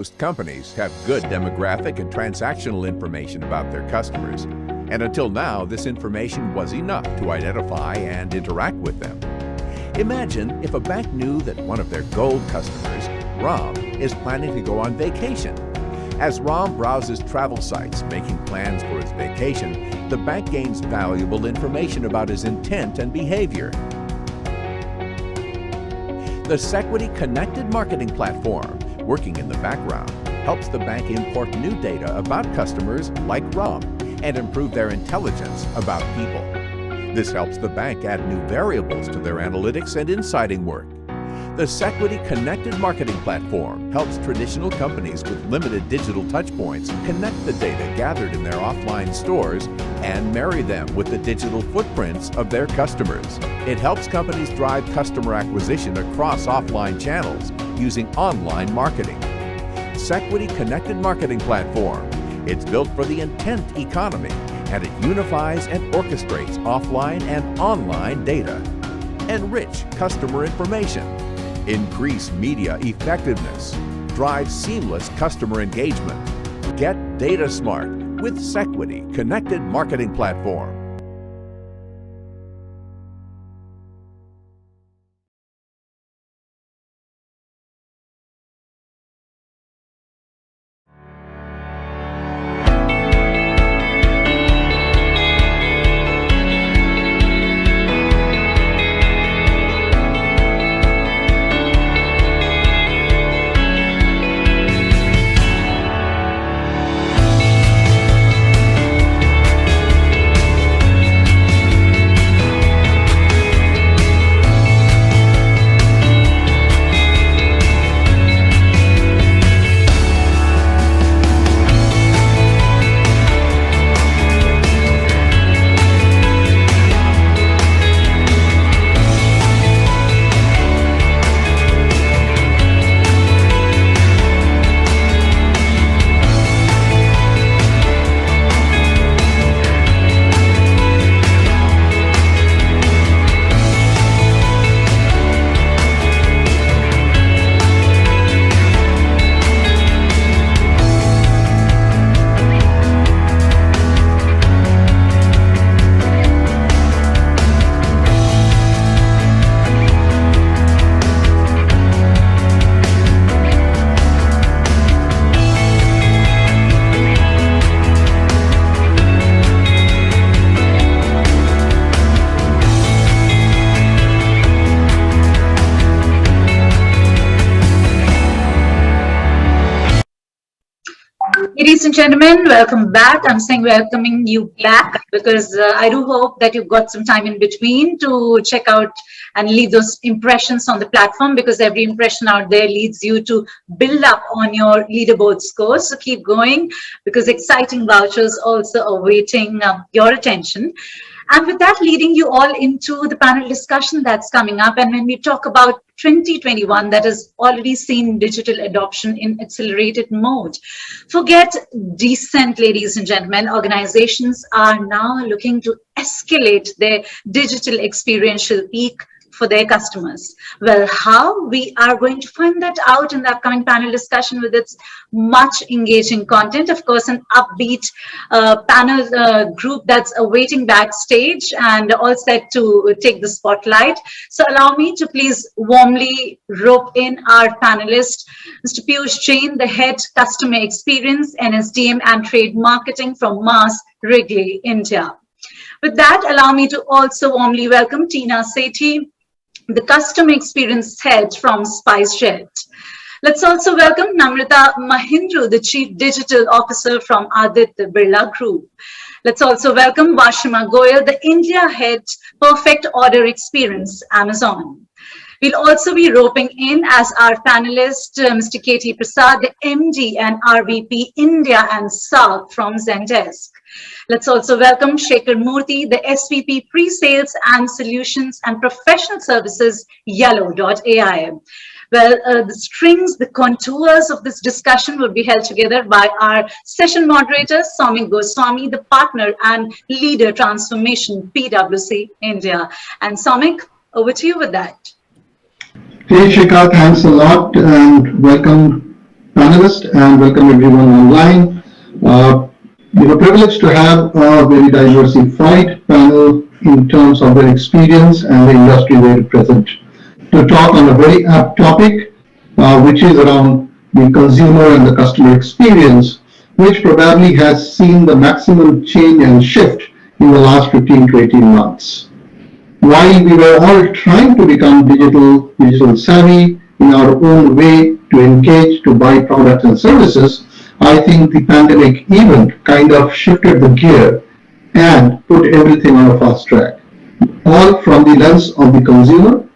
Most companies have good demographic and transactional information about their customers, and until now, this information was enough to identify and interact with them. Imagine if a bank knew that one of their gold customers, Ram, is planning to go on vacation. As Ram browses travel sites making plans for his vacation, the bank gains valuable information about his intent and behavior. The Sethi Connected Marketing Platform, working in the background, helps the bank import new data about customers like Ram and improve their intelligence about people. This helps the bank add new variables to their analytics and insighting work. The Sethi Connected Marketing Platform helps traditional companies with limited digital touchpoints connect the data gathered in their offline stores and marry them with the digital footprints of their customers. It helps companies drive customer acquisition across offline channels using online marketing. Sethi Connected Marketing Platform. It's built for the intent economy, and it unifies and orchestrates offline and online data. Enrich customer information. Increase media effectiveness. Drive seamless customer engagement. Get data smart with Sethi Connected Marketing Platform. Ladies and gentlemen, welcome back. I'm saying welcoming you back because I do hope that you've got some time in between to check out and leave those impressions on the platform, because every impression out there leads you to build up on your leaderboard scores. So keep going, because exciting vouchers also awaiting your attention. And with that, leading you all into the panel discussion that's coming up. And when we talk about 2021, that has already seen digital adoption in accelerated mode. Forget decent, ladies and gentlemen. Organizations are now looking to escalate their digital experiential peak for their customers. Well, how? We are going to find that out in the upcoming panel discussion with its much engaging content. Of course, an upbeat panel group that's awaiting backstage and all set to take the spotlight. So allow me to please warmly rope in our panelist, Mr. Piyush Jain, the Head Customer Experience, NSDM and Trade Marketing from Mars, Wrigley, India. With that, allow me to also warmly welcome Sethi, the Customer Experience Head from Spicejet. Let's also welcome Namrita, Mahindro, the Chief Digital Officer from Aditya Birla Group. Let's also welcome Washima Goyal, the India Head Perfect Order Experience, Amazon. We'll also be roping in as our panelist, Mr. Prasad, the MD and RVP India and SAARC from Zendesk. Let's also welcome Shekar, Murthy, the SVP Pre-Sales and Solutions and Professional Services, Yellow.AI. Well, the strings, the contours of this discussion will be held together by our session moderator, Somick Goswami, the partner and leader transformation, PwC India. And Somick, over to you with that. Hey, Shekar, thanks a lot and welcome panelists, and welcome everyone online. Privileged to have a very diversified panel in terms of their experience and the industry they represent to talk on a very apt topic, which is around the consumer and the customer experience, which probably has seen the maximum change and shift in the last 15 to 18 months. While we were all trying to become digital savvy in our own way to engage, to buy products and services, I think the pandemic event kind of shifted the gear and put everything on a fast track. All from the lens of the consumer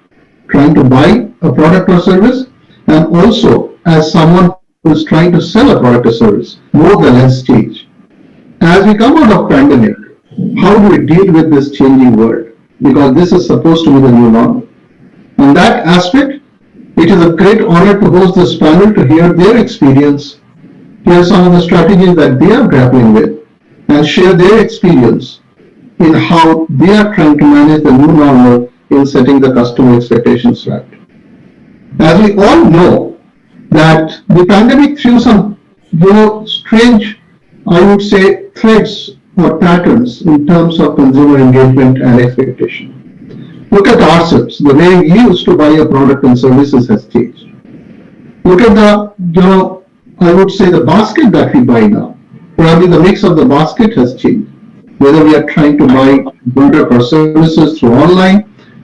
trying to buy a product or service, and also as someone who is trying to sell a product or service, both the lens change. As we come out of pandemic, how do we deal with this changing world? Because this is supposed to be the new normal. On that aspect, it is a great honor to host this panel to hear their experience, hear some of the strategies that they are grappling with, and share their experience in how they are trying to manage the new normal in setting the customer expectations right. As we all know, that the pandemic threw some, strange, I would say, threads or patterns in terms of consumer engagement and expectation. Look at ourselves. The way we used to buy a product and services has changed. Look at the, I would say the basket that we buy now. Probably the mix of the basket has changed. Whether we are trying to buy product or services through online,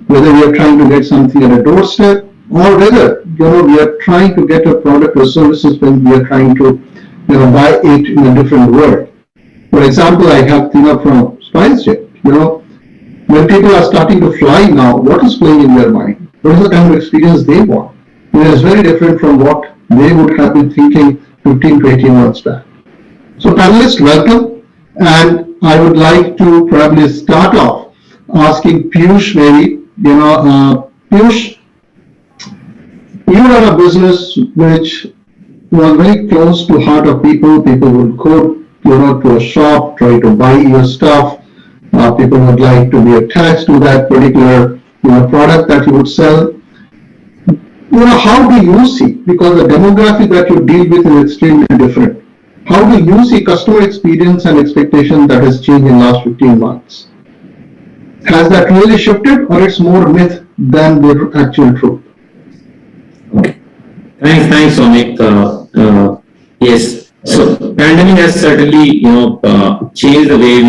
whether we are trying to get something at a doorstep, or whether we are trying to get a product or services when we are trying to buy it in a different world. For example, I have Tinha from Spicejet. When people are starting to fly now, what is playing in their mind? What is the kind of experience they want? It is very different from what they would have been thinking 15 to 18 months back. So panelists, welcome. And I would like to probably start off asking Piyush maybe, Piyush, you run a business which was very close to heart of people. People would go to a shop, try to buy your stuff. People would like to be attached to that particular product that you would sell. How do you see, because the demographic that you deal with is extremely different, how do you see customer experience and expectation that has changed in the last 15 months? Has that really shifted, or it's more myth than the actual truth? Thanks, Somick. Yes, so pandemic has certainly, changed the way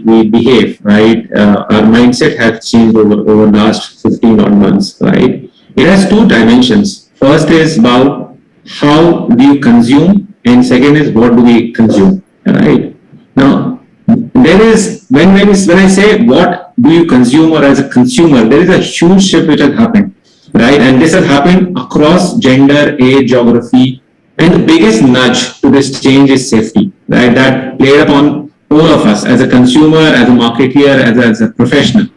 we behave, right? Our mindset has changed over the last 15 odd months, right? It has two dimensions. First is about how do you consume, and second is what do we consume, right? Now, there is, when I say what do you consume or as a consumer, there is a huge shift which has happened, right? And this has happened across gender, age, geography, and the biggest nudge to this change is safety, right? That played upon all of us as a consumer, as a marketeer, as a professional,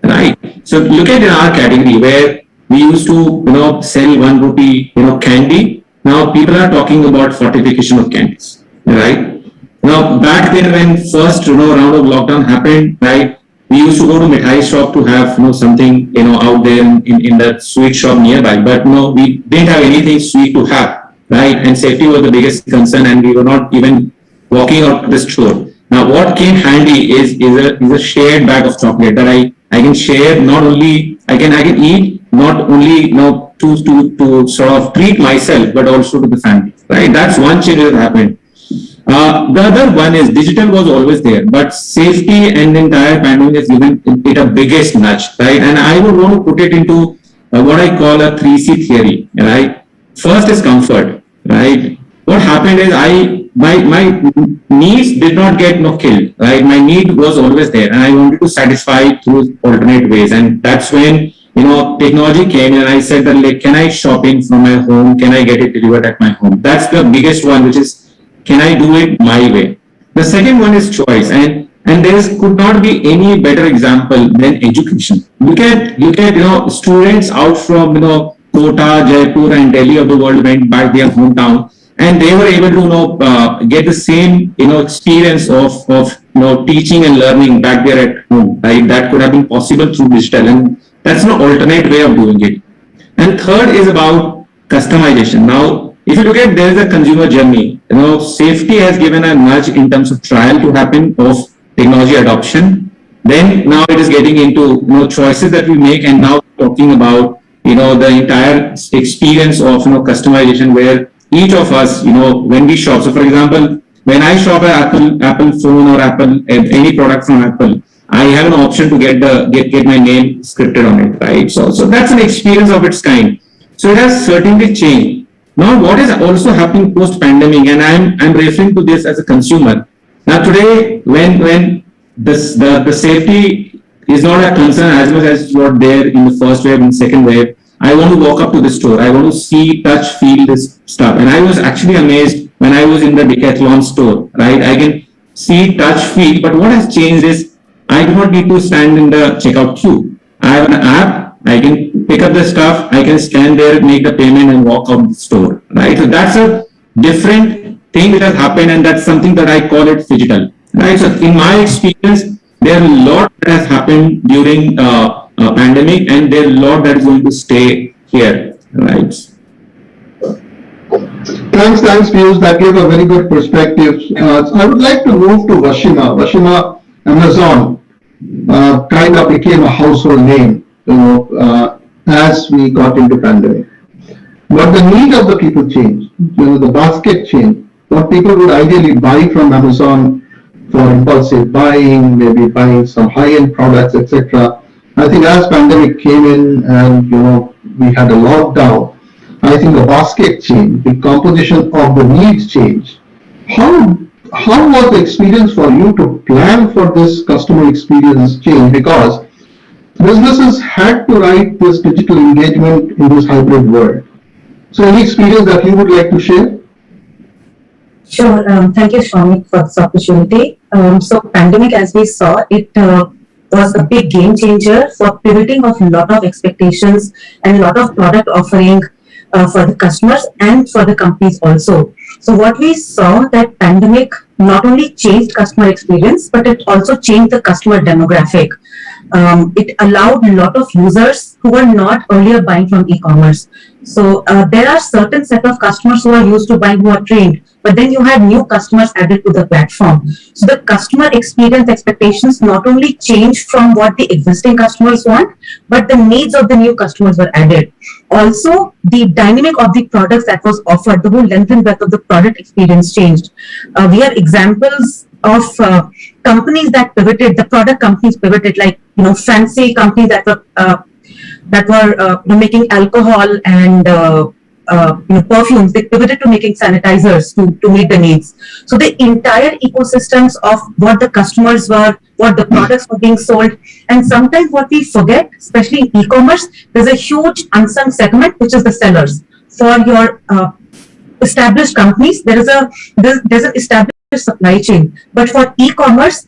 right? So look at in our category where we used to, sell 1 rupee, candy. Now people are talking about fortification of candies, right? Now back then when first, round of lockdown happened, right? We used to go to mithai shop to have, something, out there in the sweet shop nearby. But no, we didn't have anything sweet to have, right? And safety was the biggest concern, and we were not even walking out to the store. Now what came handy is a shared bag of chocolate that I can share. Not only I can eat, not only to sort of treat myself, but also to the family, right? That's one change that happened. The other one is digital was always there, but safety and the entire pandemic has given it a biggest nudge, right? And I would want to put it into what I call a 3C theory, right? First is comfort, right? What happened is my needs did not get killed, right? My need was always there, and I wanted to satisfy through alternate ways, and that's when technology came, and I said that, like, can I shop in from my home? Can I get it delivered at my home? That's the biggest one, which is, can I do it my way? The second one is choice, and there could not be any better example than education. Look at students out from Kota, Jaipur, and Delhi of the world went back their hometown, and they were able to get the same experience of teaching and learning back there at home. Right? That could have been possible through digital, and that's an alternate way of doing it. And third is about customization. Now, if you look at, there is a consumer journey. Safety has given a nudge in terms of trial to happen of technology adoption. Then now it is getting into choices that we make, and now talking about the entire experience of customization, where each of us when we shop. So for example, when I shop an Apple phone or Apple any product from Apple, I have an option to get my name scripted on it, right? So that's an experience of its kind. So it has certainly changed. Now, what is also happening post-pandemic, and I'm referring to this as a consumer. Now, today, when the safety is not a concern as much as what there in the first wave and second wave, I want to walk up to the store. I want to see, touch, feel this stuff. And I was actually amazed when I was in the Decathlon store, right? I can see, touch, feel, but what has changed is I do not need to stand in the checkout queue. I have an app, I can pick up the stuff, I can scan there, make the payment and walk out the store, right? So that's a different thing that has happened, and that's something that I call it digital, right? So in my experience, there are a lot that has happened during pandemic, and there are a lot that is going to stay here, right? Thanks, Piyush. That gave a very good perspective. I would like to move to Vashima. Amazon kind of became a household name, as we got into pandemic. But the need of the people changed. The basket changed. What people would ideally buy from Amazon for impulsive buying, maybe buying some high-end products, etc. I think as pandemic came in and we had a lockdown, I think the basket changed, the composition of the needs changed. How was the experience for you to plan for this customer experience change? Because businesses had to write this digital engagement in this hybrid world. So any experience that you would like to share? Sure. Thank you, Somick, for this opportunity. So pandemic, as we saw, it was a big game changer for pivoting of a lot of expectations and a lot of product offering for the customers and for the companies also. So what we saw that pandemic not only changed customer experience, but it also changed the customer demographic. It allowed a lot of users who were not earlier buying from e-commerce. So there are certain set of customers who are used to buying, who are trained, but then you had new customers added to the platform. So the customer experience expectations not only changed from what the existing customers want, but the needs of the new customers were added. Also, the dynamic of the products that was offered, the whole length and breadth of the product experience changed. We have examples of companies that pivoted, the product companies pivoted, like fancy companies that were making alcohol and perfumes. They pivoted to making sanitizers to meet the needs. So the entire ecosystems of what the customers were, what the products were being sold, and sometimes what we forget, especially in e-commerce, there's a huge unsung segment which is the sellers. For your established companies, there's an established supply chain, but for e-commerce,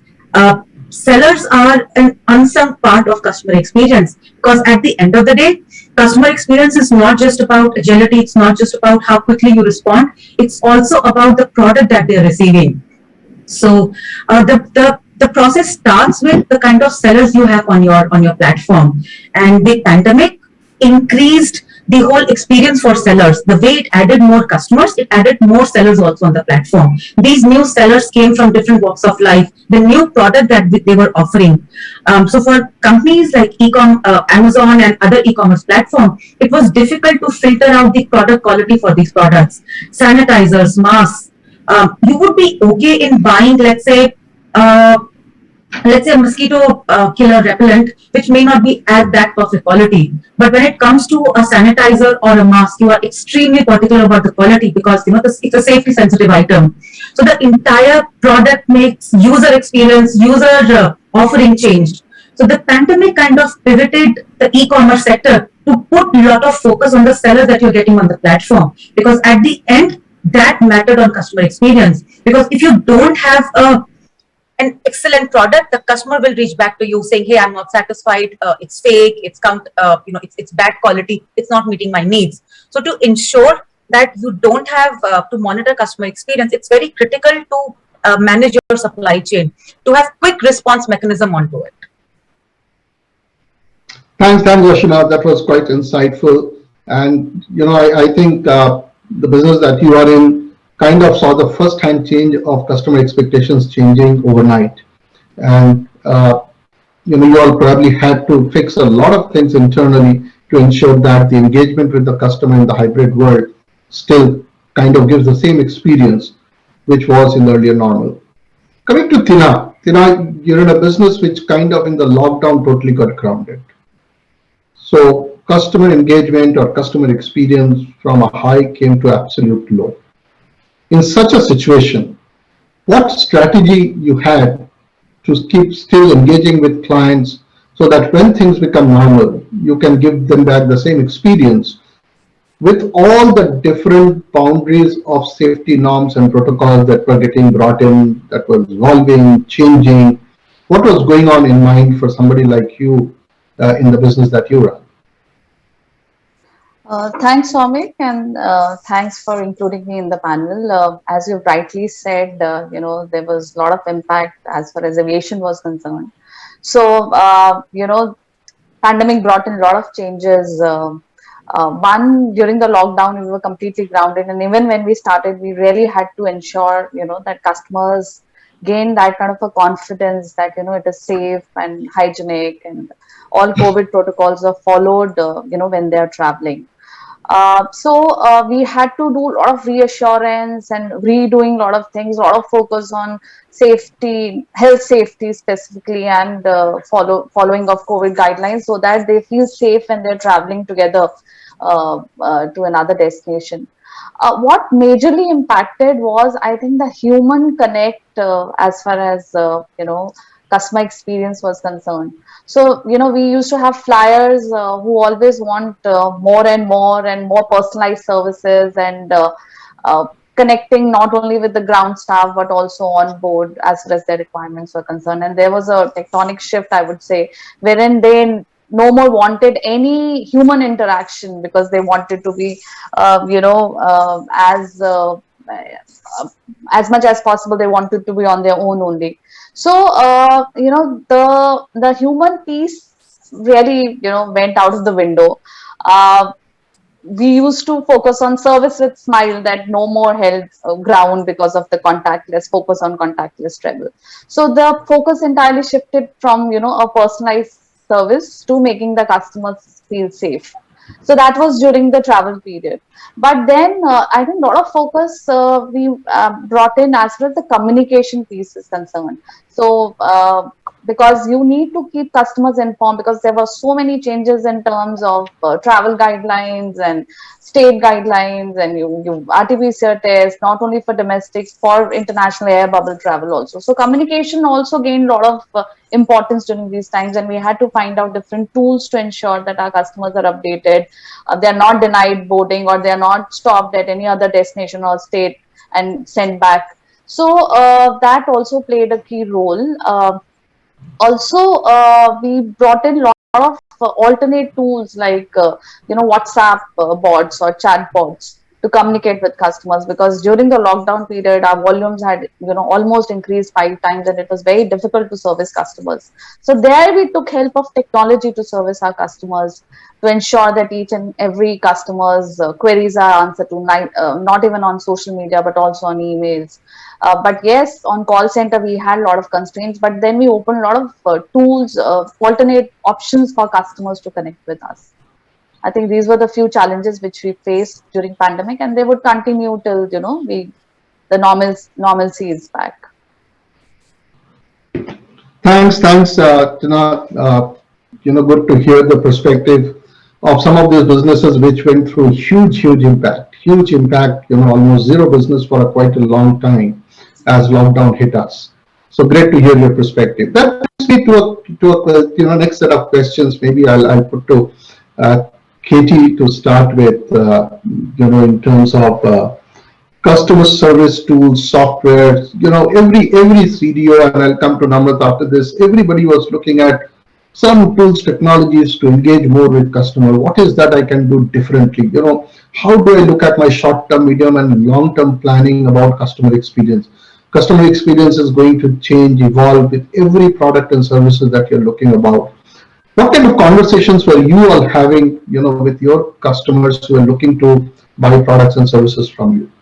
sellers are an unsung part of customer experience, because at the end of the day, customer experience is not just about agility, it's not just about how quickly you respond, it's also about the product that they're receiving. So the process starts with the kind of sellers you have on your platform, and the pandemic increased the whole experience for sellers. The way it added more customers, it added more sellers also on the platform. These new sellers came from different walks of life, the new product that they were offering. So for companies like Amazon and other e-commerce platforms, it was difficult to filter out the product quality for these products. Sanitizers, masks, you would be okay in buying, let's say a mosquito killer repellent, which may not be at that perfect quality. But when it comes to a sanitizer or a mask, you are extremely particular about the quality, because it's a safety sensitive item. So the entire product makes user experience, user offering changed. So the pandemic kind of pivoted the e-commerce sector to put a lot of focus on the sellers that you're getting on the platform, because at the end, that mattered on customer experience. Because if you don't have an excellent product, the customer will reach back to you saying, hey, I'm not satisfied, it's fake, it's bad quality, it's not meeting my needs. So to ensure that you don't have to monitor customer experience, it's very critical to manage your supply chain, to have quick response mechanism onto it. Thanks, Vashina. That was quite insightful. And, I think the business that you are in kind of saw the first-hand change of customer expectations changing overnight. And you all probably had to fix a lot of things internally to ensure that the engagement with the customer in the hybrid world still kind of gives the same experience which was in the earlier normal. Coming to Tinha, you're in a business which kind of in the lockdown totally got grounded. So customer engagement or customer experience from a high came to absolute low. In such a situation, what strategy you had to keep still engaging with clients so that when things become normal, you can give them back the same experience with all the different boundaries of safety norms and protocols that were getting brought in, that was evolving, changing? What was going on in mind for somebody like you in the business that you run? Thanks, Somick, and thanks for including me in the panel. As you rightly said, there was a lot of impact as far as aviation was concerned. So, pandemic brought in a lot of changes. One, during the lockdown, we were completely grounded, and even when we started, we really had to ensure, that customers gain that kind of a confidence that it is safe and hygienic, and all COVID protocols are followed, when they are traveling. So we had to do a lot of reassurance and redoing a lot of things, a lot of focus on safety, health safety specifically, and following of COVID guidelines so that they feel safe when they're traveling together to another destination. What majorly impacted was, I think, the human connect as far as customer experience was concerned. So we used to have flyers who always want more and more personalized services, and connecting not only with the ground staff but also on board as far as their requirements were concerned. And there was a tectonic shift, I would say, wherein they no more wanted any human interaction because they wanted to be as much as possible, they wanted to be on their own only. So the human piece really went out of the window. We used to focus on service with smile, that no more held ground because of the contactless, focus on contactless travel. So the focus entirely shifted from a personalized service to making the customers feel safe. So that was during the travel period. But then I think a lot of focus we brought in as far as the communication piece is concerned. So because you need to keep customers informed, because there were so many changes in terms of travel guidelines and state guidelines, and you RT-PCR test, not only for domestic, for international air bubble travel also. So communication also gained a lot of importance during these times, and we had to find out different tools to ensure that our customers are updated, they are not denied boarding, or they are not stopped at any other destination or state and sent back. So that also played a key role. Also, we brought in a lot of alternate tools like WhatsApp bots or chat bots to communicate with customers, because during the lockdown period our volumes had almost increased 5 times, and it was very difficult to service customers. So there we took help of technology to service our customers, to ensure that each and every customer's queries are answered to, not even on social media but also on emails. But yes, on call center we had a lot of constraints, but then we opened a lot of tools, alternate options for customers to connect with us. I think these were the few challenges which we faced during pandemic, and they would continue till the normalcy is back. Thanks, Tinha. Good to hear the perspective of some of these businesses which went through huge impact, almost zero business for quite a long time as lockdown hit us. So great to hear your perspective. That brings me to a next set of questions. Maybe I'll put to Katie to start with. In terms of customer service tools, software. Every CDO, and I'll come to Namrita after this. Everybody was looking at some tools, technologies to engage more with customer. What is that I can do differently? How do I look at my short-term, medium, and long-term planning about customer experience? Customer experience is going to change, evolve with every product and services that you're looking about. What kind of conversations were you all having, with your customers who are looking to buy products and services from you.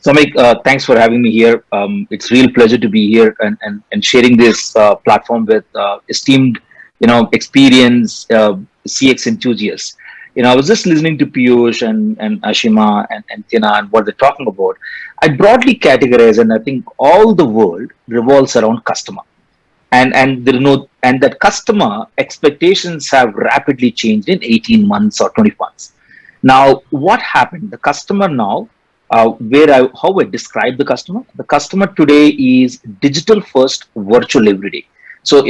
Somick, thanks for having me here. It's a real pleasure to be here and sharing this platform with esteemed, experienced CX enthusiasts. I was just listening to Piyush and Ashima and Tinha and what they're talking about. I broadly categorize, and I think all the world revolves around customer. And there no and that customer expectations have rapidly changed in 18 months or 20 months. Now, what happened? The customer now, how I describe the customer today is digital first, virtual every day. So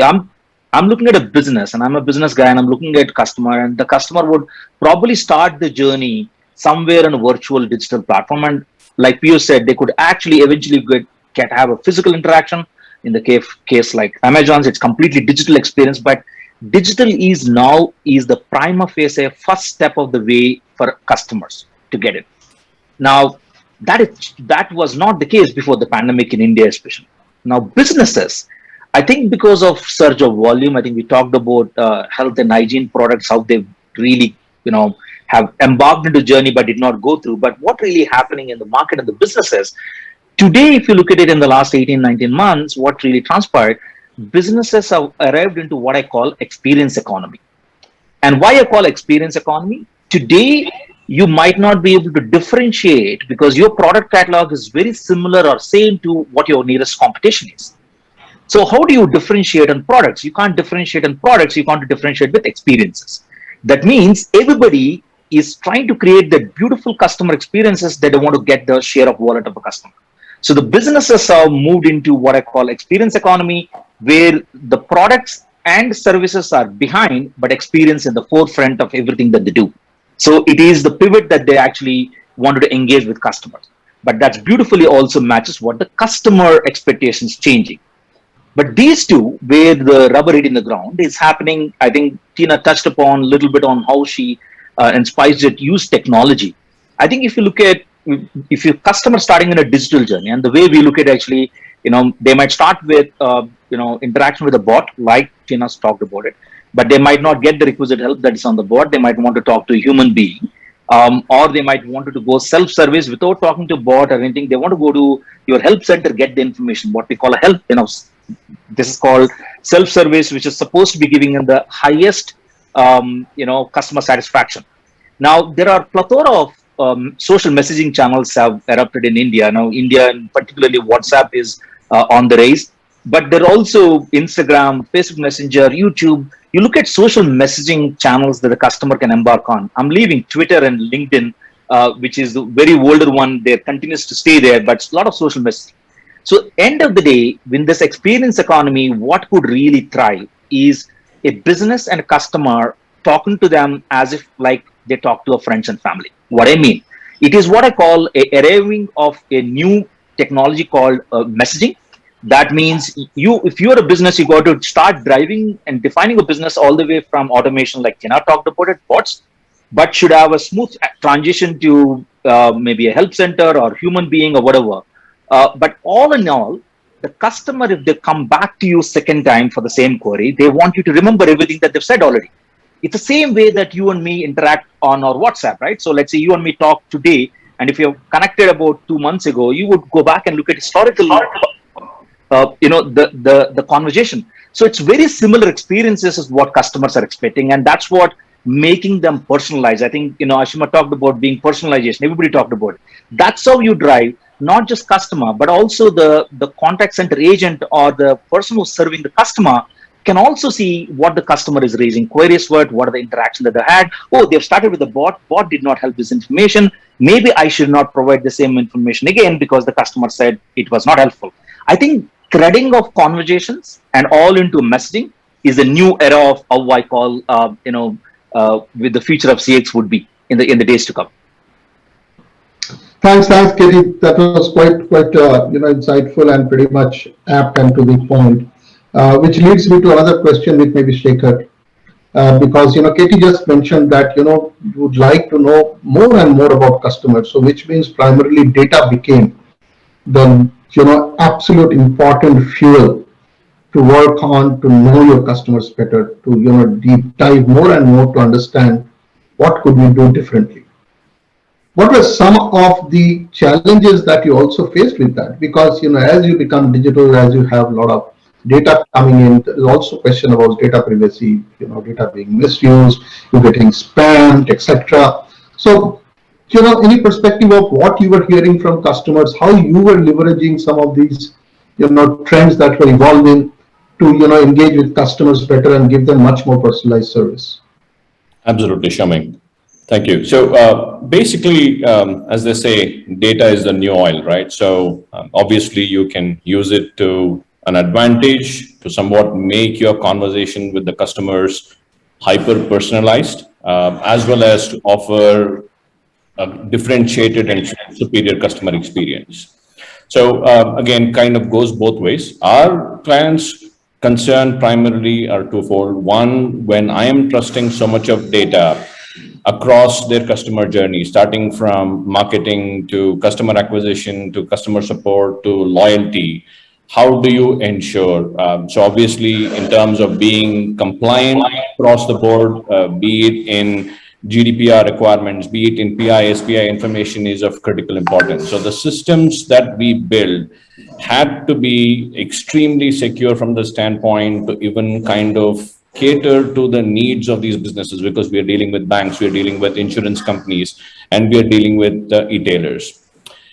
I'm looking at a business, and I'm a business guy, and I'm looking at customer, and the customer would probably start the journey somewhere on a virtual digital platform. And like Piyush said, they could actually eventually have a physical interaction. In the case like Amazon's, it's completely digital experience, but digital is the prima facie first step of the way for customers to get it. Now, that was not the case before the pandemic in India, especially. Now, businesses, I think because of surge of volume, I think we talked about health and hygiene products, how they really, have embarked into journey but did not go through. But what really happening in the market and the businesses today, if you look at it in the last 18, 19 months, what really transpired, businesses have arrived into what I call experience economy. And why I call experience economy? Today, you might not be able to differentiate because your product catalog is very similar or same to what your nearest competition is. So how do you differentiate on products? You can't differentiate on products, you can't differentiate with experiences. That means everybody is trying to create the beautiful customer experiences that they want to get the share of wallet of a customer. So the businesses have moved into what I call experience economy, where the products and services are behind, but experience in the forefront of everything that they do. So it is the pivot that they actually wanted to engage with customers. But that's beautifully also matches what the customer expectations changing. But these two, where the rubber hit in the ground, is happening. I think Tinha touched upon a little bit on how she and Spicejet use technology. I think if you look at if your customer starting in a digital journey, and the way we look at actually, they might start with interaction with a bot, like Tinha's talked about it, but they might not get the requisite help that is on the bot. They might want to talk to a human being, or they might want to go self-service without talking to a bot or anything. They want to go to your help center, get the information, what we call a help. This is called self-service, which is supposed to be giving them the highest, customer satisfaction. Now, there are plethora of social messaging channels have erupted in India. Now, India, and particularly WhatsApp, is on the rise. But there are also Instagram, Facebook Messenger, YouTube. You look at social messaging channels that the customer can embark on. I'm leaving Twitter and LinkedIn, which is the very older one. There continues to stay there, but a lot of social messaging. So, end of the day, when this experience economy, what could really thrive is a business and a customer talking to them as if like they talk to a friends and family. What I mean, it is what I call a arriving of a new technology called messaging. That means if you're a business, you got to start driving and defining a business all the way from automation, like Tinha talked about it, bots, but should have a smooth transition to maybe a help center or human being or whatever. But all in all, the customer, if they come back to you second time for the same query, they want you to remember everything that they've said already. It's the same way that you and me interact on our WhatsApp, right? So let's say you and me talk today, and if you're connected about 2 months ago, you would go back and look at historical, the conversation. So it's very similar experiences is what customers are expecting, and that's what making them personalized. I think Ashima talked about being personalization. Everybody talked about it. That's how you drive not just customer, but also the contact center agent or the person who's serving the customer can also see what the customer is raising queries for, what are the interactions that they had. Oh, they've started with the bot. Bot did not help this information. Maybe I should not provide the same information again because the customer said it was not helpful. I think threading of conversations and all into messaging is a new era of how I call, with the future of CX would be in the days to come. Thanks, Katie. That was quite insightful and pretty much apt and to the point. Which leads me to another question with maybe Shekar, because Katie just mentioned that you would like to know more and more about customers. So which means primarily data became the absolute important fuel to work on to know your customers better, to deep dive more and more to understand what could we do differently. What were some of the challenges that you also faced with that? Because as you become digital, as you have a lot of data coming in, there's also question about data privacy, data being misused, you're getting spammed, etc. So, any perspective of what you were hearing from customers, how you were leveraging some of these, trends that were evolving to, engage with customers better and give them much more personalized service? Absolutely, Somick. Thank you. So basically, as they say, data is the new oil, right? So obviously you can use it to an advantage to somewhat make your conversation with the customers hyper personalized, as well as to offer a differentiated and superior customer experience. So again, kind of goes both ways. Our clients' concern primarily are twofold. One, when I am trusting so much of data across their customer journey, starting from marketing to customer acquisition to customer support to loyalty, how do you ensure? So obviously, in terms of being compliant across the board, be it in GDPR requirements, be it in PI, SPI information is of critical importance. So the systems that we build had to be extremely secure from the standpoint to even kind of cater to the needs of these businesses, because we are dealing with banks, we are dealing with insurance companies, and we are dealing with e-tailers.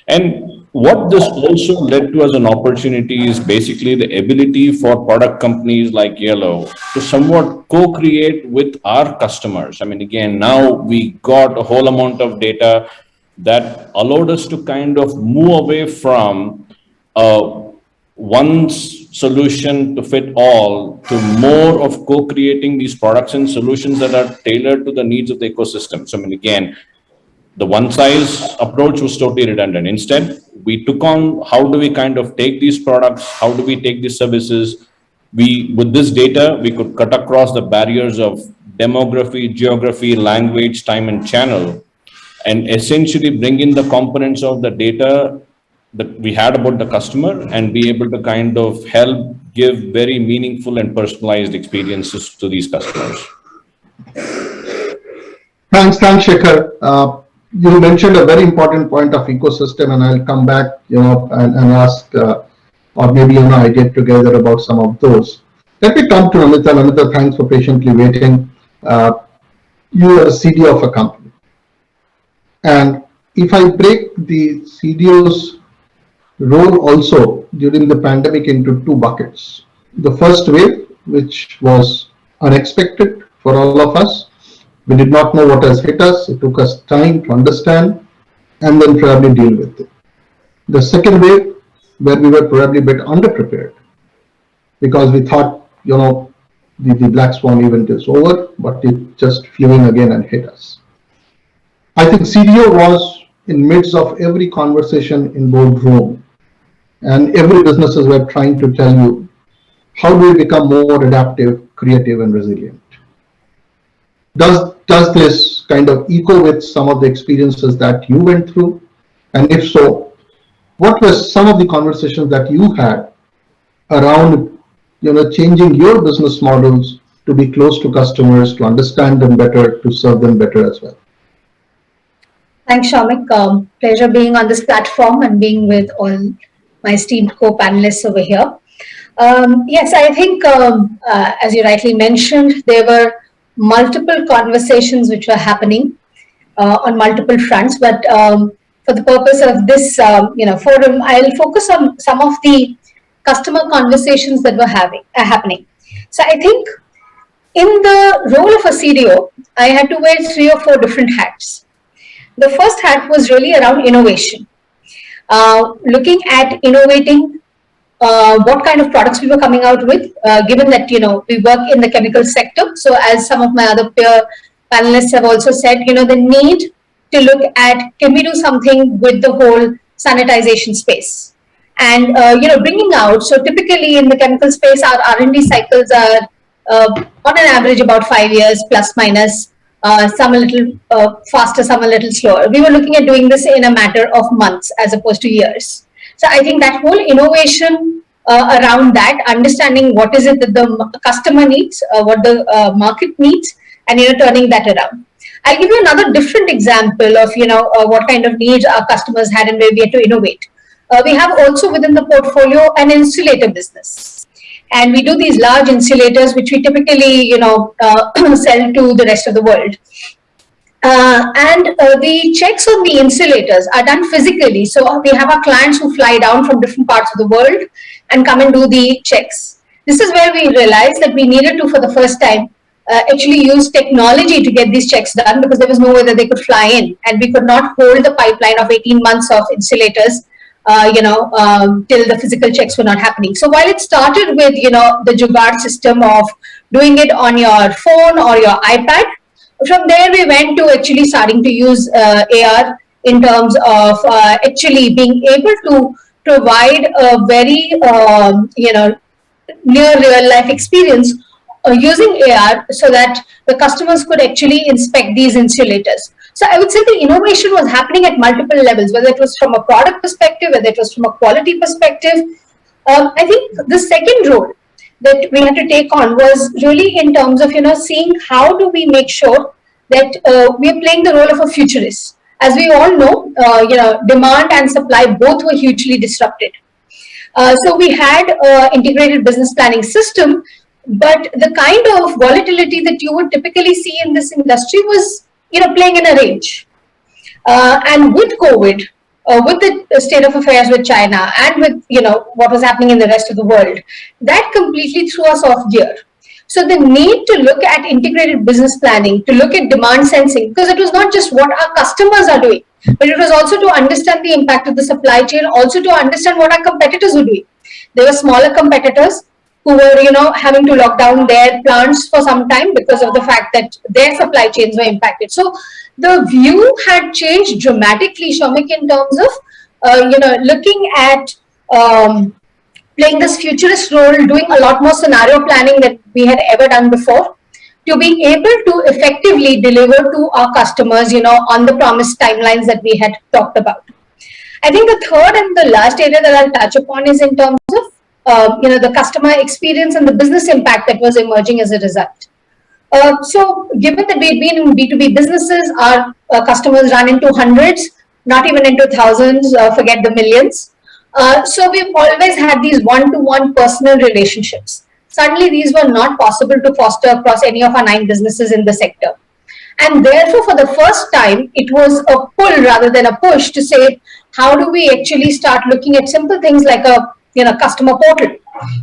And what this also led to as an opportunity is basically the ability for product companies like Yellow to somewhat co-create with our customers. I mean, again, now we got a whole amount of data that allowed us to kind of move away from one solution to fit all to more of co-creating these products and solutions that are tailored to the needs of the ecosystem. So, I mean, again, the one size approach was totally redundant. Instead, we took on how do we kind of take these products, how do we take these services. With this data, we could cut across the barriers of demography, geography, language, time, and channel, and essentially bring in the components of the data that we had about the customer and be able to kind of help give very meaningful and personalized experiences to these customers. Thanks, Shekar. You mentioned a very important point of ecosystem, and I'll come back, and ask, or maybe, I get together about some of those. Let me come to Namrita. Namrita, thanks for patiently waiting. You are a CDO of a company. And if I break the CDO's role also during the pandemic into two buckets, the first wave, which was unexpected for all of us, we did not know what has hit us. It took us time to understand and then probably deal with it. The second wave, where we were probably a bit underprepared because we thought, the black swan event is over, but it just flew in again and hit us. I think CDO was in midst of every conversation in boardroom, and every businesses were trying to tell you, how do we become more adaptive, creative, and resilient? Does this kind of echo with some of the experiences that you went through? And if so, what were some of the conversations that you had around, changing your business models to be close to customers, to understand them better, to serve them better as well? Thanks, Somick. Pleasure being on this platform and being with all my esteemed co-panelists over here. Yes, I think, as you rightly mentioned, there were multiple conversations which were happening on multiple fronts. But for the purpose of this, forum, I'll focus on some of the customer conversations that were happening. So I think in the role of a CDO, I had to wear 3 or 4 different hats. The first hat was really around innovation, looking at innovating what kind of products we were coming out with, given that, we work in the chemical sector. So as some of my other peer panelists have also said, the need to look at, can we do something with the whole sanitization space? And, bringing out, so typically in the chemical space, our R&D cycles are on an average about 5 years, plus minus, some a little faster, some a little slower. We were looking at doing this in a matter of months as opposed to years. So I think that whole innovation around that, understanding what is it that the customer needs, what the market needs, and turning that around. I'll give you another different example of, what kind of needs our customers had and where we had to innovate. We have also within the portfolio an insulator business. And we do these large insulators, which we typically, sell to the rest of the world. The checks on the insulators are done physically. So we have our clients who fly down from different parts of the world and come and do the checks. This is where we realized that we needed to, for the first time, actually use technology to get these checks done, because there was no way that they could fly in, and we could not hold the pipeline of 18 months of insulators, till the physical checks were not happening. So while it started with, the Jugaad system of doing it on your phone or your iPad, from there we went to actually starting to use AR in terms of actually being able to provide a very, near real life experience using AR, so that the customers could actually inspect these insulators. So I would say the innovation was happening at multiple levels, whether it was from a product perspective, whether it was from a quality perspective. I think the second role that we had to take on was really in terms of, seeing how do we make sure that we are playing the role of a futurist. As we all know, demand and supply both were hugely disrupted. So we had an integrated business planning system, but the kind of volatility that you would typically see in this industry was, playing in a range. And with COVID, with the state of affairs with China, and with, what was happening in the rest of the world, that completely threw us off gear. So the need to look at integrated business planning, to look at demand sensing, because it was not just what our customers are doing, but it was also to understand the impact of the supply chain, also to understand what our competitors were doing. There were smaller competitors who were, having to lock down their plants for some time because of the fact that their supply chains were impacted. So the view had changed dramatically, Somick, in terms of, looking at playing this futurist role, doing a lot more scenario planning than we had ever done before, to be able to effectively deliver to our customers, on the promised timelines that we had talked about. I think the third and the last area that I'll touch upon is in terms of, the customer experience and the business impact that was emerging as a result. So given that we've been in B2B businesses, our customers run into hundreds, not even into thousands, forget the millions. So we've always had these one-to-one personal relationships. Suddenly, these were not possible to foster across any of our 9 businesses in the sector. And therefore, for the first time, it was a pull rather than a push to say, how do we actually start looking at simple things like a customer portal,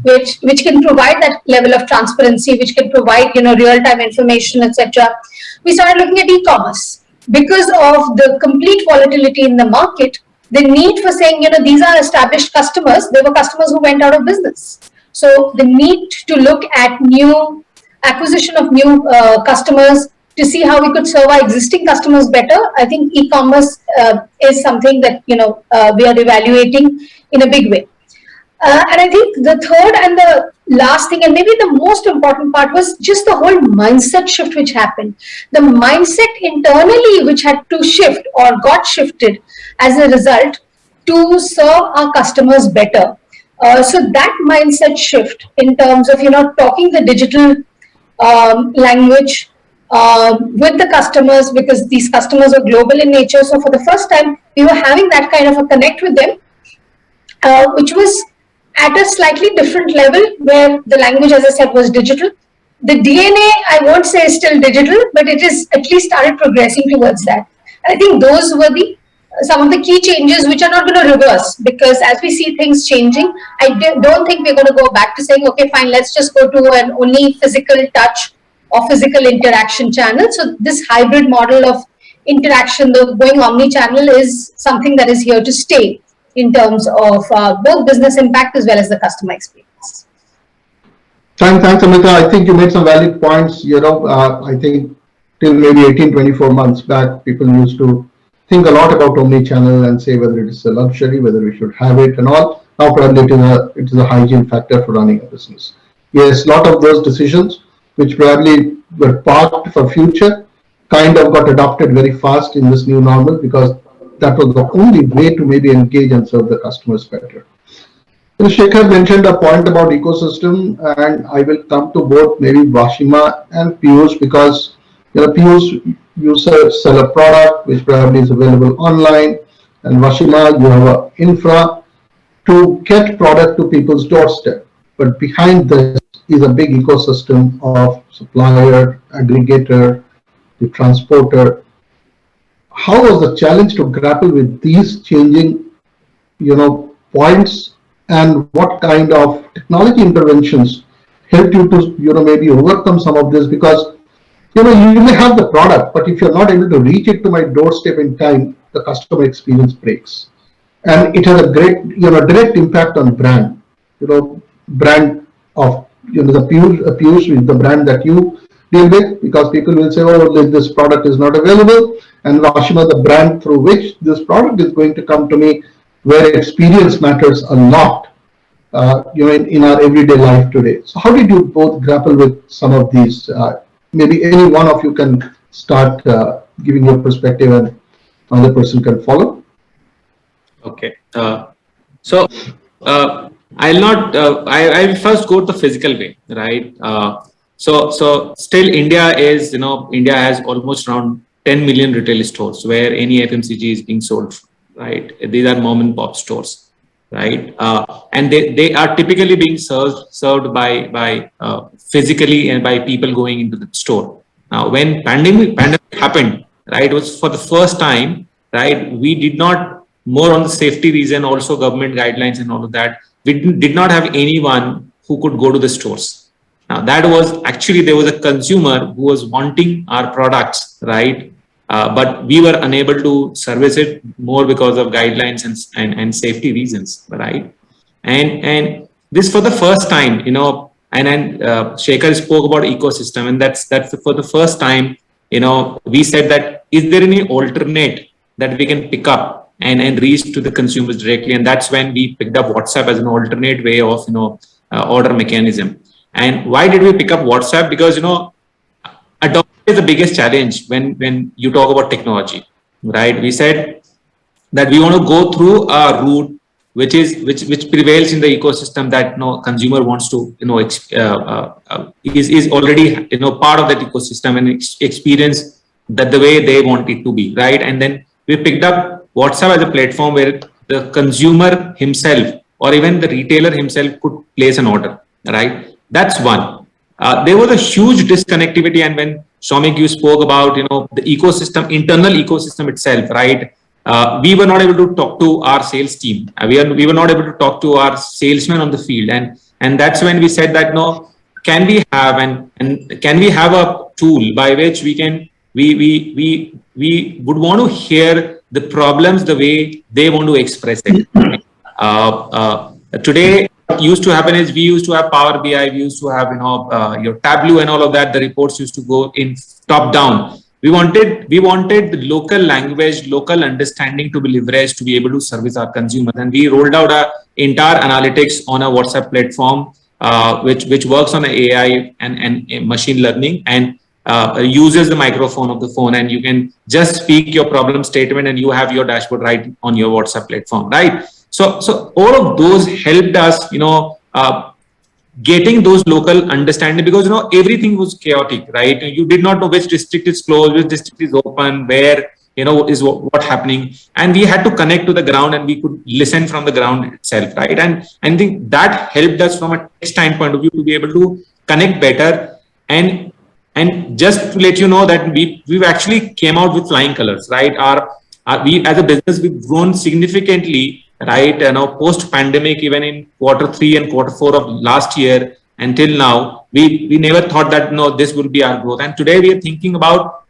which can provide that level of transparency, which can provide real-time information, etc. We started looking at e-commerce because of the complete volatility in the market. The need for saying, these are established customers. There were customers who went out of business. So the need to look at new acquisition of new customers to see how we could serve our existing customers better. I think e-commerce is something that, we are evaluating in a big way. And I think the third and the last thing, and maybe the most important part, was just the whole mindset shift which happened. The mindset internally which had to shift or got shifted as a result to serve our customers better. So that mindset shift in terms of, talking the digital language with the customers, because these customers are global in nature. So for the first time, we were having that kind of a connect with them, which was at a slightly different level, where the language, as I said, was digital. The DNA, I won't say is still digital, but it is at least started progressing towards that. And I think those were some of the key changes which are not going to reverse, because as we see things changing, I don't think we're going to go back to saying, okay, fine, let's just go to an only physical touch or physical interaction channel. So this hybrid model of interaction, the going omni-channel, is something that is here to stay in terms of both business impact as well as the customer experience. Thanks, Namrita. I think you made some valid points. I think till maybe 18-24 months back, people used to think a lot about omni-channel and say whether it is a luxury, whether we should have it and all. Now probably it is a hygiene factor for running a business. Yes, a lot of those decisions which probably were parked for future kind of got adopted very fast in this new normal, because that was the only way to maybe engage and serve the customers better. Shekar mentioned a point about ecosystem, and I will come to both maybe Vashima and Piyush, because Piyush, you sell a product which probably is available online, and Vashima, you have an infra to get product to people's doorstep. But behind this is a big ecosystem of supplier, aggregator, the transporter. How was the challenge to grapple with these changing, points, and what kind of technology interventions helped you to, maybe overcome some of this? Because, you may have the product, but if you're not able to reach it to my doorstep in time, the customer experience breaks. And it has a great, direct impact on brand, brand of, the Piyush is the brand that you deal with, because people will say, oh, this product is not available, and Vashima, the brand through which this product is going to come to me, where experience matters a lot, in our everyday life today. So how did you both grapple with some of these? Maybe any one of you can start giving your perspective, and another person can follow. Okay. So I'll not. I'll first go the physical way, right? So still India is, India has almost around 10 million retail stores where any FMCG is being sold, right? These are mom and pop stores, right? And they are typically being served by physically and by people going into the store. Now, when pandemic happened, right, it was for the first time, right? We did not, more on the safety reason, also government guidelines and all of that, we did not have anyone who could go to the stores. Now, that was actually, there was a consumer who was wanting our products, right? But we were unable to service it more because of guidelines and safety reasons, right? And this for the first time, and Shekar spoke about ecosystem, and that's for the first time, we said that, is there any alternate that we can pick up and reach to the consumers directly? And that's when we picked up WhatsApp as an alternate way of, order mechanism. And why did we pick up WhatsApp? Because, adoption is the biggest challenge when you talk about technology, right? We said that we want to go through a route which prevails in the ecosystem, that consumer wants to, is already, part of that ecosystem and experience that the way they want it to be, right? And then we picked up WhatsApp as a platform where the consumer himself or even the retailer himself could place an order, right? That's one. There was a huge disconnectivity, and when Somick, you spoke about, the ecosystem, internal ecosystem itself, right? We were not able to talk to our sales team. We were not able to talk to our salesmen on the field, and that's when we said that, can we have and can we have a tool by which we would want to hear the problems the way they want to express it. Today, what used to happen is we used to have Power BI, we used to have your Tableau and all of that. The reports used to go in top down. We wanted the local language, local understanding to be leveraged to be able to service our consumers. And we rolled out our entire analytics on a WhatsApp platform, which works on AI and machine learning, and uses the microphone of the phone, and you can just speak your problem statement and you have your dashboard right on your WhatsApp platform, right? So all of those helped us, getting those local understanding, because everything was chaotic, right? You did not know which district is closed, which district is open, where is what happening, and we had to connect to the ground and we could listen from the ground itself, right? And I think that helped us from a tech standpoint of view to be able to connect better. And just to let you know that we've actually came out with flying colors, right? We as a business, we've grown significantly, right? Post pandemic, even in Q3 and Q4 of last year until now, we never thought that this will be our growth. And today we are thinking about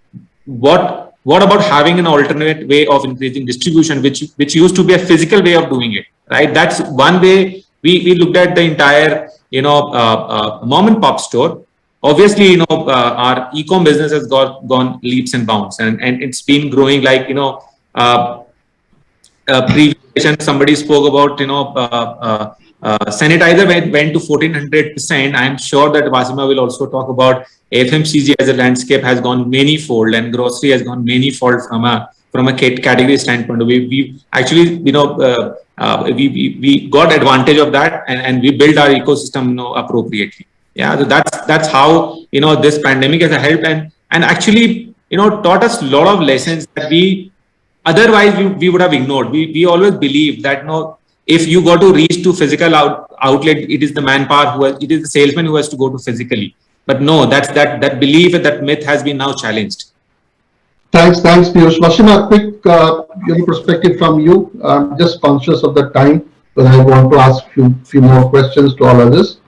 what about having an alternate way of increasing distribution, which used to be a physical way of doing it, right? That's one way we looked at the entire mom and pop store. Obviously, our e-com business has gone leaps and bounds, and it's been growing like, previous somebody spoke about, sanitizer went to 1400%. I'm sure that Vasima will also talk about FMCG as a landscape has gone many-fold, and grocery has gone many-fold from a category standpoint. We actually, we got advantage of that, and we built our ecosystem, appropriately. Yeah, so that's how this pandemic has helped, and actually taught us a lot of lessons that we otherwise we would have ignored. We always believe that if you go to reach to physical outlet, it is the manpower it is the salesman who has to go to physically. But no, that belief and that myth has been now challenged. Thanks, Piyush. Vashina, quick perspective from you. I'm just conscious of the time, but I want to ask few more questions to all others.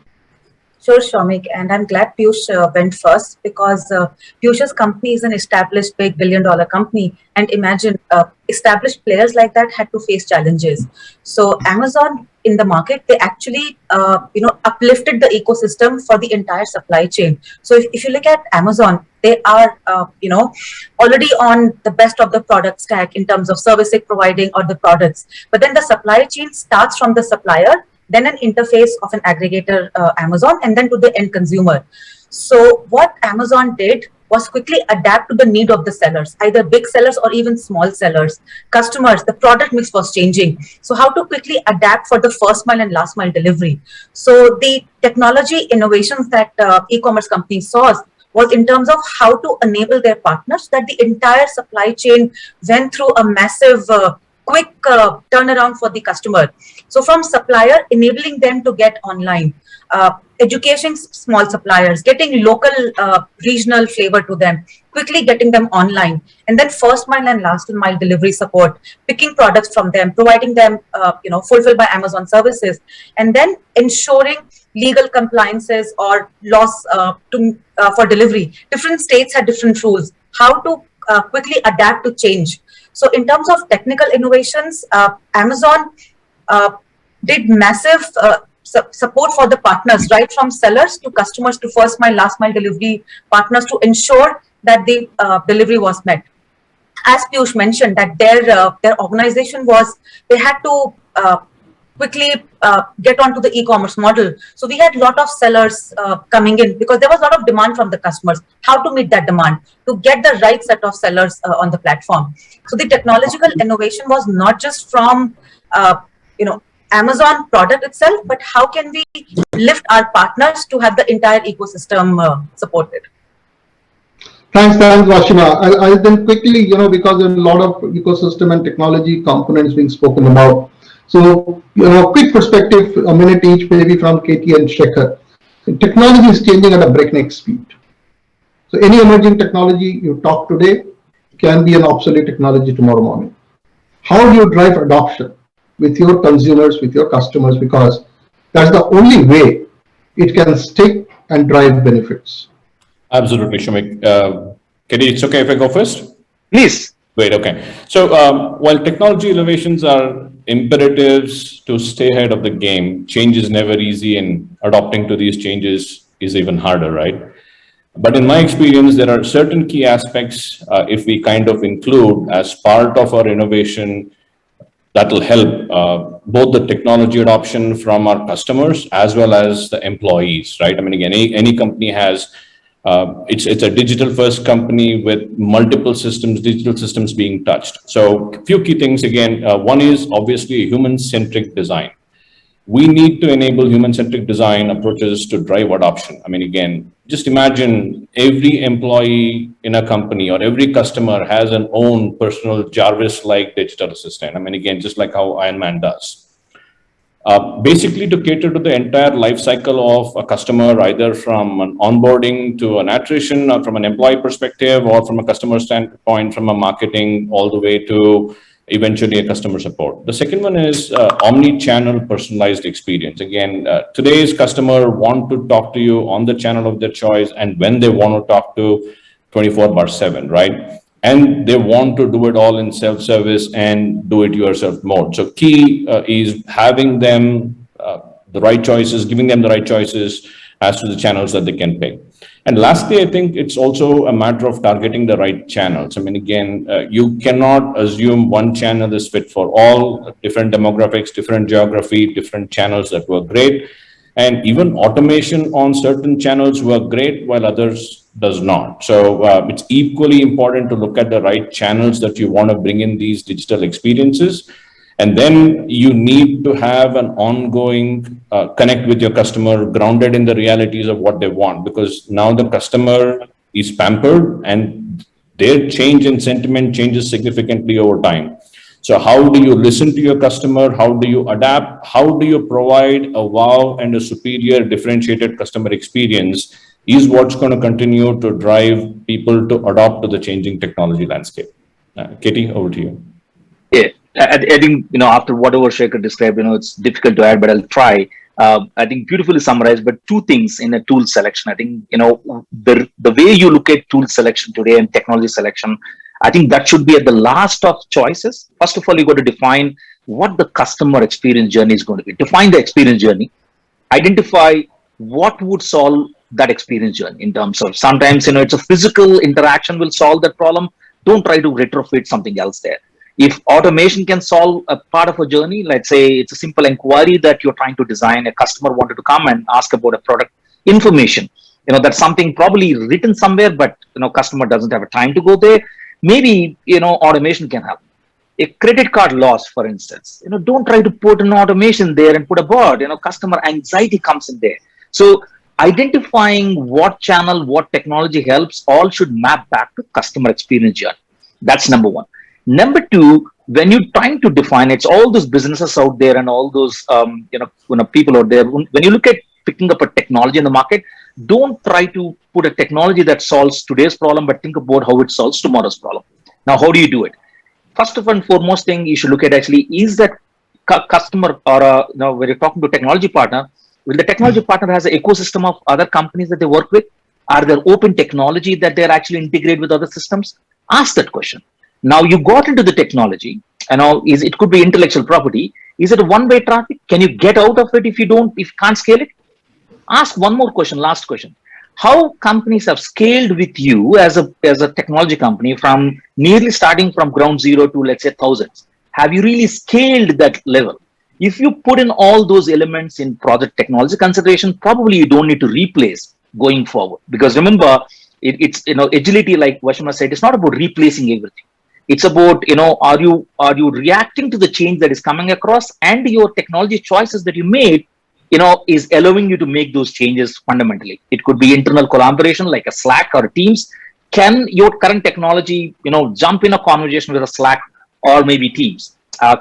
Sure, Somick, and I'm glad Piyush went first because Piyush's company is an established big billion-dollar company, and imagine established players like that had to face challenges. So Amazon in the market, they actually uplifted the ecosystem for the entire supply chain. So if you look at Amazon, they are already on the best of the product stack in terms of servicing, providing, or the products. But then the supply chain starts from the supplier, then an interface of an aggregator, Amazon, and then to the end consumer. So what Amazon did was quickly adapt to the need of the sellers, either big sellers or even small sellers. Customers, the product mix was changing. So how to quickly adapt for the first mile and last mile delivery. So the technology innovations that e-commerce companies saw was in terms of how to enable their partners, that the entire supply chain went through a massive quick turnaround for the customer. So from supplier, enabling them to get online, education small suppliers, getting local regional flavor to them, quickly getting them online, and then first mile and last mile delivery support, picking products from them, providing them fulfilled by Amazon services, and then ensuring legal compliances or laws for delivery. Different states had different rules. How to quickly adapt to change. So in terms of technical innovations, Amazon did massive support for the partners, right from sellers to customers to first mile, last mile delivery partners, to ensure that the delivery was met. As Piyush mentioned, that their organization they had to quickly get onto the e-commerce model. So we had a lot of sellers coming in because there was a lot of demand from the customers. How to meet that demand, to get the right set of sellers on the platform. So the technological innovation was not just from Amazon product itself, but how can we lift our partners to have the entire ecosystem supported. Thanks, Vashina. I'll then quickly, because there's a lot of ecosystem and technology components being spoken about. So, quick perspective, a minute each, maybe from Katie and Shekar. Technology is changing at a breakneck speed. So any emerging technology you talk today can be an obsolete technology tomorrow morning. How do you drive adoption with your consumers, with your customers? Because that's the only way it can stick and drive benefits. Absolutely, Somick. Katie, it's okay if I go first? Please. Great, okay. So while technology innovations are imperatives to stay ahead of the game, change is never easy, and adopting to these changes is even harder, right? But in my experience, there are certain key aspects, if we kind of include as part of our innovation, that will help both the technology adoption from our customers as well as the employees, right? I mean, again, any company has, it's a digital first company with multiple systems, digital systems being touched. So a few key things again, one is obviously human-centric design. We need to enable human-centric design approaches to drive adoption. I mean, again, just imagine every employee in a company or every customer has an own personal Jarvis-like digital assistant. I mean, again, just like how Iron Man does. Basically to cater to the entire life cycle of a customer, either from an onboarding to an attrition, or from an employee perspective, or from a customer standpoint, from a marketing, all the way to eventually a customer support. The second one is omni-channel personalized experience. Again, today's customer want to talk to you on the channel of their choice and when they want to talk to 24/7, right? And they want to do it all in self-service and do it yourself mode. So key is having them the right choices, giving them the right choices as to the channels that they can pick. And lastly, I think it's also a matter of targeting the right channels. I mean, again, you cannot assume one channel is fit for all, different demographics, different geography, different channels that work great. And even automation on certain channels work great while others does not. So it's equally important to look at the right channels that you want to bring in these digital experiences. And then you need to have an ongoing connect with your customer, grounded in the realities of what they want, because now the customer is pampered and their change in sentiment changes significantly over time. So how do you listen to your customer? How do you adapt? How do you provide a wow and a superior differentiated customer experience is what's going to continue to drive people to adopt to the changing technology landscape. Katie, over to you. Yeah, I think, after whatever Shekar described, it's difficult to add, but I'll try. I think beautifully summarized, but two things in a tool selection. I think, the way you look at tool selection today and technology selection, I think that should be at the last of choices. First of all, you got to define what the customer experience journey is going to be. Define the experience journey. Identify what would solve that experience journey in terms of, sometimes, it's a physical interaction will solve that problem. Don't try to retrofit something else there. If automation can solve a part of a journey, let's say it's a simple inquiry that you're trying to design, a customer wanted to come and ask about a product information. That's something probably written somewhere, but, customer doesn't have a time to go there. Maybe, automation can help. A credit card loss, for instance, don't try to put an automation there and put a bot, customer anxiety comes in there. So identifying what channel, what technology helps, all should map back to customer experience journey. That's number one. Number two, when you're trying to define, it's all those businesses out there and all those, people out there. When you look at picking up a technology in the market, don't try to put a technology that solves today's problem, but think about how it solves tomorrow's problem. Now, how do you do it? First and foremost thing you should look at actually is that customer, or when you're talking to a technology partner, will the technology partner has an ecosystem of other companies that they work with? Are there open technology that they're actually integrated with other systems? Ask that question. Now you got into the technology, it could be intellectual property. Is it a one-way traffic? Can you get out of it if you can't scale it? Ask one more question, last question. How companies have scaled with you as a technology company from nearly starting from ground zero to, let's say, thousands? Have you really scaled that level? If you put in all those elements in project technology consideration, probably you don't need to replace going forward. Because remember, it's agility, like Vashima said, it's not about replacing everything. It's about, are you reacting to the change that is coming across, and your technology choices that you made, is allowing you to make those changes fundamentally. It could be internal collaboration like a Slack or Teams. Can your current technology, jump in a conversation with a Slack or maybe Teams?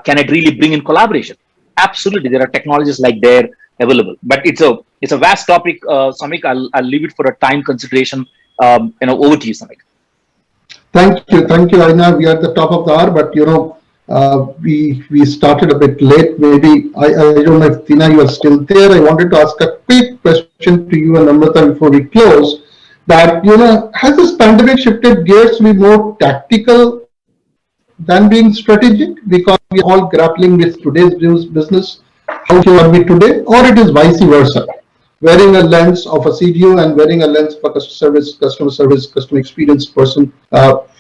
Can it really bring in collaboration? Absolutely. There are technologies like they're available, but it's a vast topic. Somick, I'll leave it for a time consideration. Over to you, Somick. Thank you. I know we are at the top of the hour, but we started a bit late. Maybe I don't know if Tinha, you are still there. I wanted to ask a quick question to you and Namrita before we close. That has this pandemic shifted gears to be more tactical than being strategic, because we are all grappling with today's business, how are we today, or it is vice versa? Wearing a lens of a CDO and wearing a lens of a customer service, customer experience person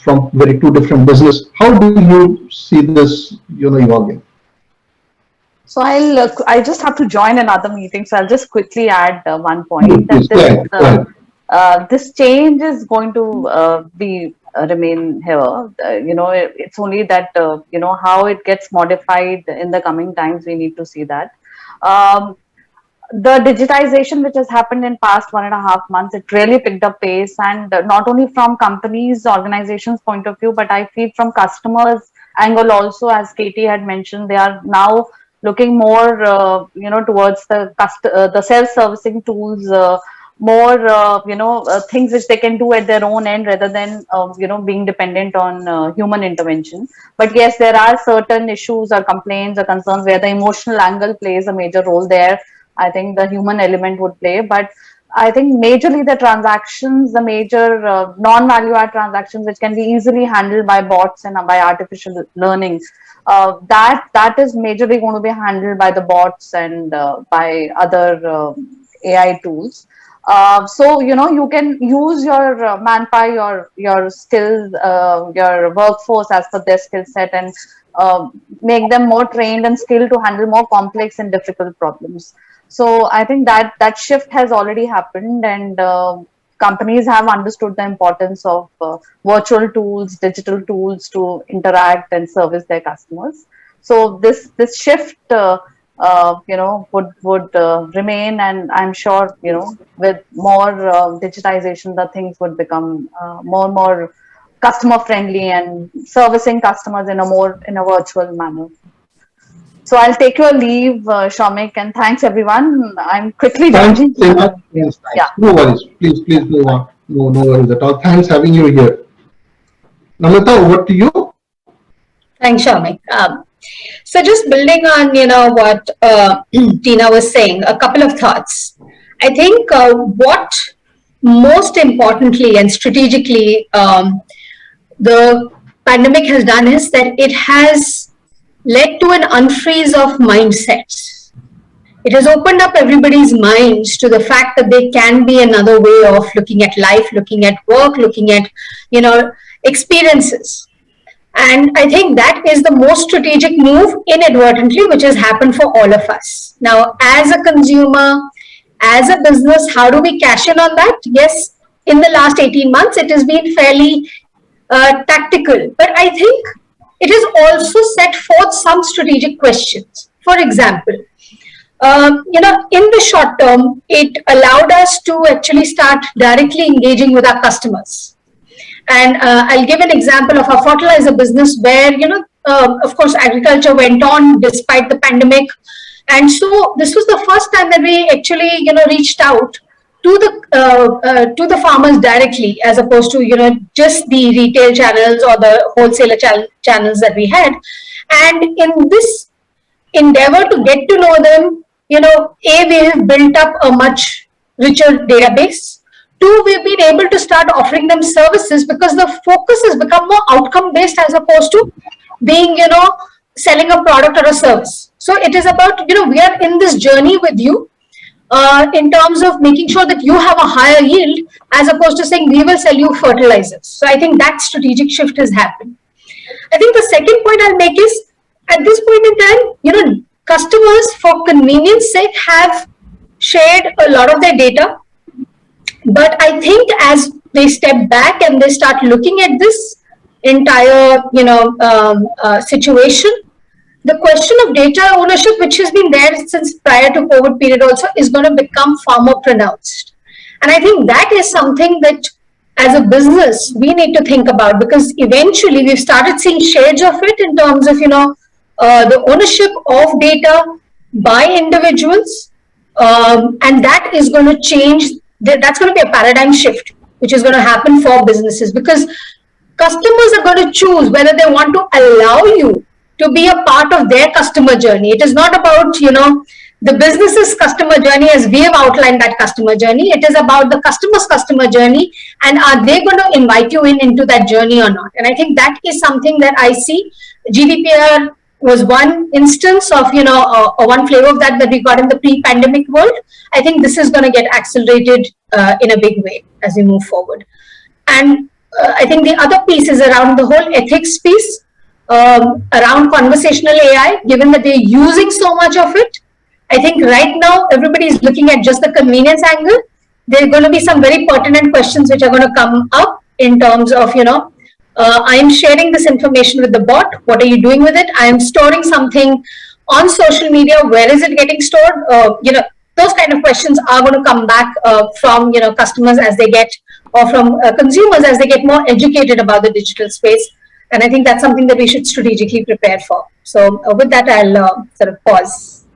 from very two different business. How do you see this, evolving? So I just have to join another meeting. So I'll just quickly add one point that this change is going to remain here. It's only that how it gets modified in the coming times. We need to see that. The digitization which has happened in past 1.5 months, it really picked up pace, and not only from companies, organizations point of view, but I feel from customers angle also, as Katie had mentioned, they are now looking more, towards the self-servicing tools, more, things which they can do at their own end rather than, being dependent on human intervention. But yes, there are certain issues or complaints or concerns where the emotional angle plays a major role there. I think the human element would play, but I think majorly the transactions, the major non-value add transactions, which can be easily handled by bots and by artificial learning, that is majorly going to be handled by the bots and by other AI tools. So you can use your manpower, your skills, your workforce as per their skill set, and make them more trained and skilled to handle more complex and difficult problems. So I think that shift has already happened, and companies have understood the importance of virtual tools, digital tools to interact and service their customers. So this shift, would remain, and I'm sure with more digitization, the things would become more and more customer friendly and servicing customers in a virtual manner. So I'll take your leave, Somick, and thanks everyone. I'm quickly jumping. Yes, Yeah. No worries. Please move on. No worries at all. Thanks having you here. Namrita, over to you. Thanks, Somick. So just building on, what Tina was saying, a couple of thoughts. I think what most importantly and strategically the pandemic has done is that it has led to an unfreeze of mindsets. It has opened up everybody's minds to the fact that there can be another way of looking at life, looking at work, looking at, experiences. And I think that is the most strategic move inadvertently, which has happened for all of us. Now, as a consumer, as a business, how do we cash in on that? Yes, in the last 18 months, it has been fairly tactical. But I think it has also set forth some strategic questions. For example, in the short term, it allowed us to actually start directly engaging with our customers. And I'll give an example of our fertilizer business where, of course, agriculture went on despite the pandemic. And so this was the first time that we actually, reached out to the farmers directly, as opposed to, just the retail channels or the wholesaler channels that we had. And in this endeavor to get to know them, we have built up a much richer database. Two, we've been able to start offering them services because the focus has become more outcome based as opposed to being, selling a product or a service. So it is about, we are in this journey with you in terms of making sure that you have a higher yield as opposed to saying we will sell you fertilizers. So I think that strategic shift has happened. I think the second point I'll make is at this point in time, customers for convenience sake have shared a lot of their data. But I think as they step back and they start looking at this entire, situation, the question of data ownership, which has been there since prior to COVID period also, is going to become far more pronounced. And I think that is something that as a business, we need to think about, because eventually we've started seeing shades of it in terms of, the ownership of data by individuals. And that is going to change. That's going to be a paradigm shift, which is going to happen for businesses, because customers are going to choose whether they want to allow you to be a part of their customer journey. It is not about, the business's customer journey as we have outlined that customer journey. It is about the customer's customer journey, and are they going to invite you into that journey or not? And I think that is something that I see. GDPR was one instance of, one flavor of that we got in the pre-pandemic world. I think this is going to get accelerated in a big way as we move forward. And I think the other piece is around the whole ethics piece, around conversational AI, given that they're using so much of it. I think right now everybody is looking at just the convenience angle. There are going to be some very pertinent questions which are going to come up in terms of, I'm sharing this information with the bot. What are you doing with it? I'm storing something on social media. Where is it getting stored? Those kind of questions are going to come back from customers as they get, or from consumers as they get more educated about the digital space. And I think that's something that we should strategically prepare for. So with that, I'll sort of pause.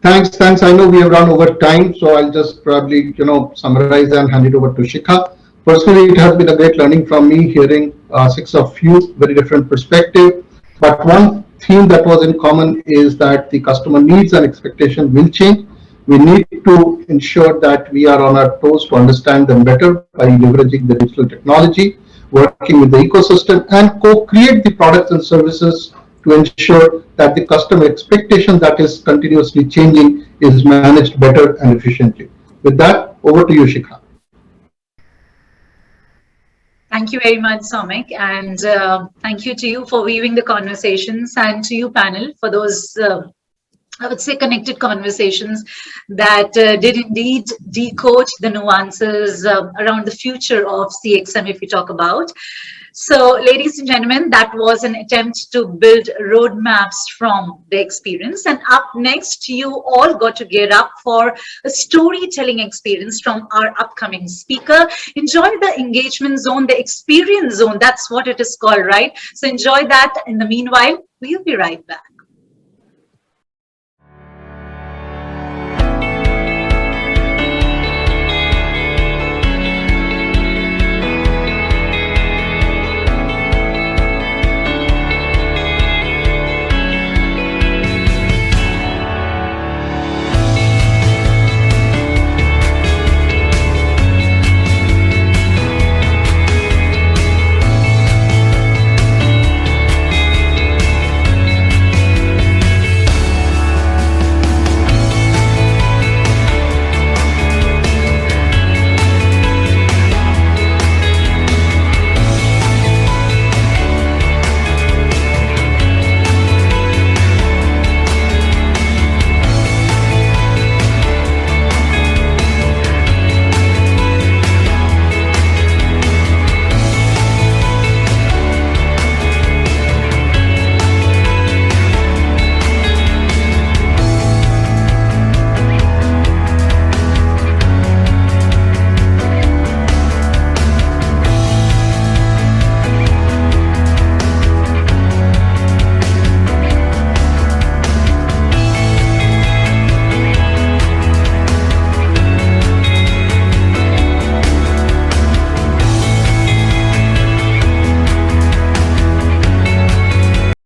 Thanks. I know we have run over time, so I'll just probably summarize and hand it over to Shekar. Personally, it has been a great learning from me, hearing 6 of you, very different perspective. But one theme that was in common is that the customer needs and expectation will change. We need to ensure that we are on our toes to understand them better by leveraging the digital technology, working with the ecosystem, and co-create the products and services to ensure that the customer expectation that is continuously changing is managed better and efficiently. With that, over to you, Shekar. Thank you very much, Somick, and thank you to you for weaving the conversations, and to you panel for those, I would say, connected conversations that did indeed decode the nuances around the future of CXM, if we talk about. So, ladies and gentlemen, that was an attempt to build roadmaps from the experience. And up next, you all got to gear up for a storytelling experience from our upcoming speaker. Enjoy the engagement zone, the experience zone. That's what it is called, right? So enjoy that. In the meanwhile, we'll be right back.